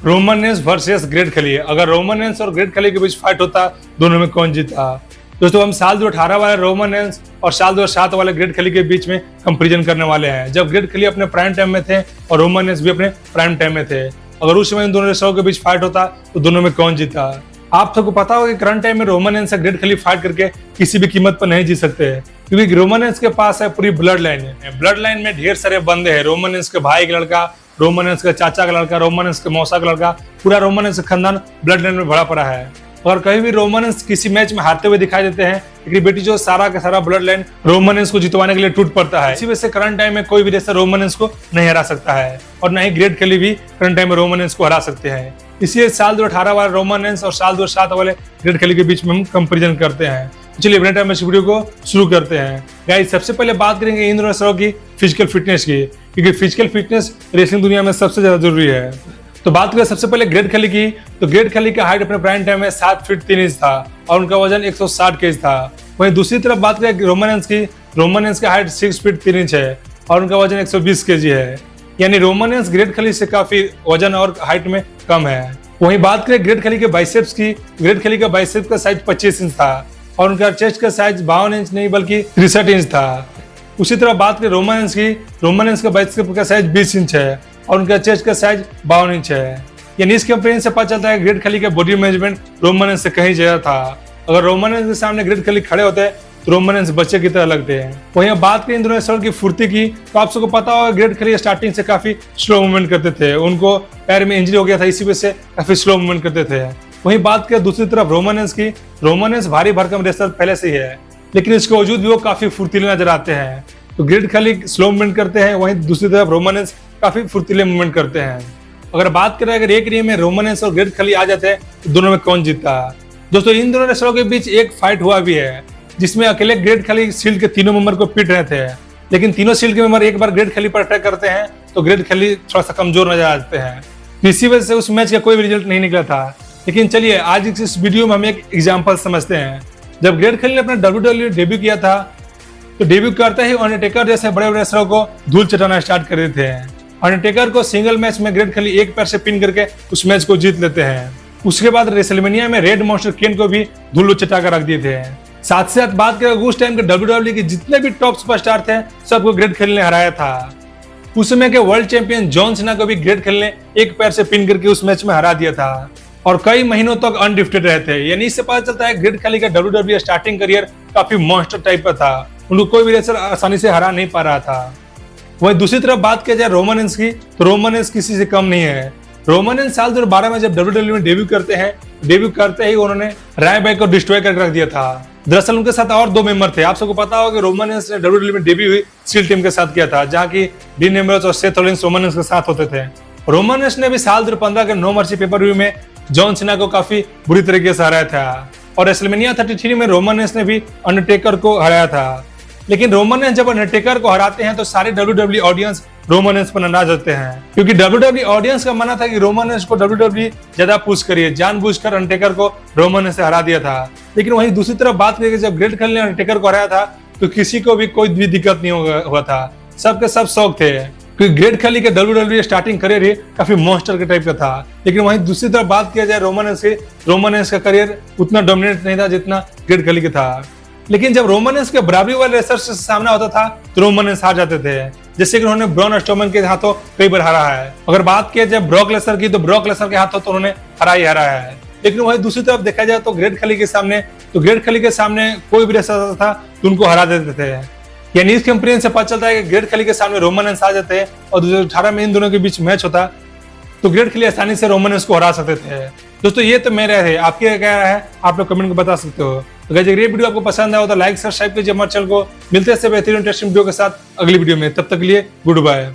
Romanians versus great खली। अगर Romanians और ग्रेट खली के बीच फाइट होता, दोनों में कौन जीता? दोस्तों, हम साल 2018 वाले रोमानियंस और साल 2007 वाले ग्रेट खली के बीच में कंपैरिजन करने वाले हैं, जब ग्रेट खली अपने प्राइम टाइम में थे और रोमानियंस भी अपने प्राइम टाइम में थे। अगर उस समय इन दोनों रेसलरों के बीच फाइट होता तो दोनों में कौन जीता? आप सबको पता होगा कि करंट टाइम में रोमानियंस से ग्रेट खली फाइट करके किसी भी कीमत पर नहीं जीत सकते, क्योंकि रोमानियंस के पास है पूरी ब्लड लाइन है। ब्लड लाइन में ढेर सारे बंदे हैं, रोमानियंस के भाई का लड़का, रोमानियंस के चाचा का लड़का, रोमानियंस के मौसा का लड़का, पूरा रोमानियंस का खानदान ब्लड लाइन में भरा पड़ा है। और कहीं भी रोमानियंस किसी मैच में हारते हुए दिखाई देते हैं, लेकिन बेटी जो सारा का सारा ब्लड लाइन रोमानियंस को जितवाने के लिए टूट पड़ता है। इसी वजह से करंट टाइम में कोई भी रेसलर रोमानियंस को नहीं हरा सकता है, और न ही ग्रेट खली भी करंट टाइम में रोमानियंस को हरा सकते हैं। इसलिए साल 2018 वाले रोमानियंस और साल 2007 वाले ग्रेट खली के बीच में हम कंपेरिजन करते हैं। चलिए बिना टाइम इस वीडियो को शुरू करते हैं। गाइस, सबसे पहले बात करेंगे इन दोनों रेसलरों की फिजिकल फिटनेस की, क्योंकि फिजिकल फिटनेस रेसलिंग दुनिया में सबसे ज्यादा जरूरी है। तो बात करें सबसे पहले ग्रेट खली की, तो ग्रेट खली का हाइट अपने प्राइम टाइम में 7 फीट 3 इंच था और उनका वजन 160 केजी था। वहीं दूसरी तरफ बात करें रोमानियंस की, रोमानियंस का हाइट 6 फीट 3 इंच है और उनका वजन 120 केजी है। यानी रोमानियंस ग्रेट खली से काफी वजन और हाइट में कम है। वहीं बात करें ग्रेट खली के बाइसेप्स की, ग्रेट खली का बाइसेप्स का साइज 25 इंच था और उनका चेस्ट का साइज 52 इंच नहीं बल्कि 63 इंच था। उसी तरह बात करें रोमानियंस की, रोमानियंस का बाइसेप्स का साइज 20 इंच है और उनका चेस्ट का साइज 52 इंच है। यानी इस कंपेरिजन से पता चलता है ग्रेट खली का बॉडी मैनेजमेंट रोमानियंस से कहीं ज्यादा था। अगर रोमानियंस के सामने ग्रेट खली खड़े होते तो रोमानियंस बच्चे की तरह लगते हैं। वहीं बात करें इन दोनों रेसलर की फुर्ती की, तो आप सबको पता होगा ग्रेट खली स्टार्टिंग से काफी स्लो मूवमेंट करते थे, उनको पैर में इंजरी हो गया था, इसी वजह से काफी स्लो मूवमेंट करते थे। वहीं बात करें दूसरी तरफ रोमानियंस की, रोमानियंस भारी भरकम रेसलर पहले से ही है, लेकिन इसके बावजूद भी वो काफी फुर्तीले नजर आते हैं। तो ग्रेट खली स्लो मूवमेंट करते हैं, वहीं दूसरी तरफ रोमानियंस काफी फुर्तीले मूवमेंट करते हैं। अगर बात करें अगर एक रिंग में रोमानियंस और ग्रेट खली आ जाते हैं तो दोनों में कौन जीतता? दोस्तों, इन दोनों रेसलरों के बीच एक फाइट हुआ भी है, जिसमें अकेले ग्रेट खली शील्ड के तीनों मेंबर को पीट रहे थे, लेकिन तीनों शील्ड के मेंबर एक बार ग्रेट खली पर अटैक करते हैं तो ग्रेट खली थोड़ा सा कमजोर नजर आते हैं। इसी वजह से उस मैच का कोई भी रिजल्ट नहीं निकला था। लेकिन चलिए आज इस वीडियो में हम एक एग्जाम्पल समझते हैं। जब ग्रेट खली ने अपना WWE डेब्यू किया था, तो डेब्यू करते ही अंडरटेकर जैसे बड़े बड़े रेसलरों को धूल चटाना स्टार्ट कर देते हैं। अंडरटेकर को सिंगल मैच में ग्रेट खली एक पैर से पिन करके उस मैच को जीत लेते हैं। उसके बाद रेसलमेनिया में रेड मॉन्स्टर केन को भी धूल चटा कर रख दिए थे। साथ ही साथ बात करें उस टाइम के WWE के जितने भी टॉप सुपरस्टार थे, सबको ग्रेट खली ने हराया था। उस समय के वर्ल्ड चैंपियन जॉन सीना को भी ग्रेट खली ने एक पैर से पिन करके उस मैच में हरा दिया था और कई महीनों तक अनडिफिटेड रहे थे। यानी इससे पता चलता है ग्रेट खली का WWE स्टार्टिंग करियर काफी मॉन्स्टर टाइप का था, उनको कोई भी रेसलर आसानी से हरा नहीं पा रहा था। वहीं दूसरी तरफ बात किया जाए रोमानियंस की, तो रोमानियंस किसी से कम नहीं है। रोमानियंस साल 2012 में जब WWE में डेब्यू करते हैं, डेब्यू करते ही उन्होंने रायबैक को डिस्ट्रॉय करके रख दिया था। दरअसल उनके साथ और 2 मेंबर थे। आप सबको पता होगा कि रोमानियंस ने WWE में डेब्यू हुई स्टील टीम के साथ किया था, जहां की डीन एम्ब्रोस और सेथ रॉलिंस रोमानियंस के साथ होते थे। रोमानियंस ने भी साल 2015 के नो मर्सी पेपर व्यू में जॉन सीना को काफी बुरी तरीके से हराया था और रेसलमेनिया 33 में रोमानियंस ने भी अंडरटेकर को हराया था। लेकिन रोमानियंस जब अंडरटेकर को हराते हैं तो सारे WWE ऑडियंस रोमानियंस पर नाराज होते हैं, क्योंकि WWE ऑडियंस का मानना था कि रोमानियंस को WWE ज्यादा पुश करिए, जानबूझकर अंडरटेकर को रोमानियंस से हरा दिया था। लेकिन वहीं दूसरी तरफ बात करें जब ग्रेट खली ने अंडरटेकर को हराया था तो किसी को भी कोई भी दिक्कत नहीं हुआ था, सबके सब शौक थे, क्योंकि ग्रेट खली के WWE स्टार्टिंग करियर ही काफी मॉन्स्टर के टाइप का था। लेकिन वहीं दूसरी तरफ बात किया जाए रोमानियंस की, रोमानियंस का करियर उतना डोमिनेट नहीं था जितना ग्रेट खली का था। लेकिन जब रोमानियंस के बराबरी वाले रेसलर से सामना होता था तो रोमानियंस हार जाते थे, जैसे कि उन्होंने ब्रॉन स्ट्रोमन के हाथों कई बार हरा है। अगर बात किया जाए ब्रॉक लेसनर की, तो ब्रॉक लेसनर के हाथों तो उन्होंने हरा है। लेकिन वही दूसरी तरफ देखा जाए तो ग्रेट खली के सामने कोई भी रेसलर था तो उनको हरा देते थे। यानी इस कंपेरिजन से पता चलता है कि ग्रेट खली के सामने रोमानियंस आ जाते हैं और 2018 में इन दोनों के बीच मैच होता तो ग्रेट खली आसानी से रोमानियंस को हरा सकते थे। दोस्तों, ये तो मेरा है, आपके क्या है आप लोग कमेंट में बता सकते हो। तो अगर ये वीडियो आपको पसंद आया हो तो लाइक सब्सक्राइब कीजिए हमारे चैनल को। मिलते हैं बेहतरीन इंटरेस्टिंग वीडियो के साथ अगली वीडियो में, तब तक के लिए गुड बाय।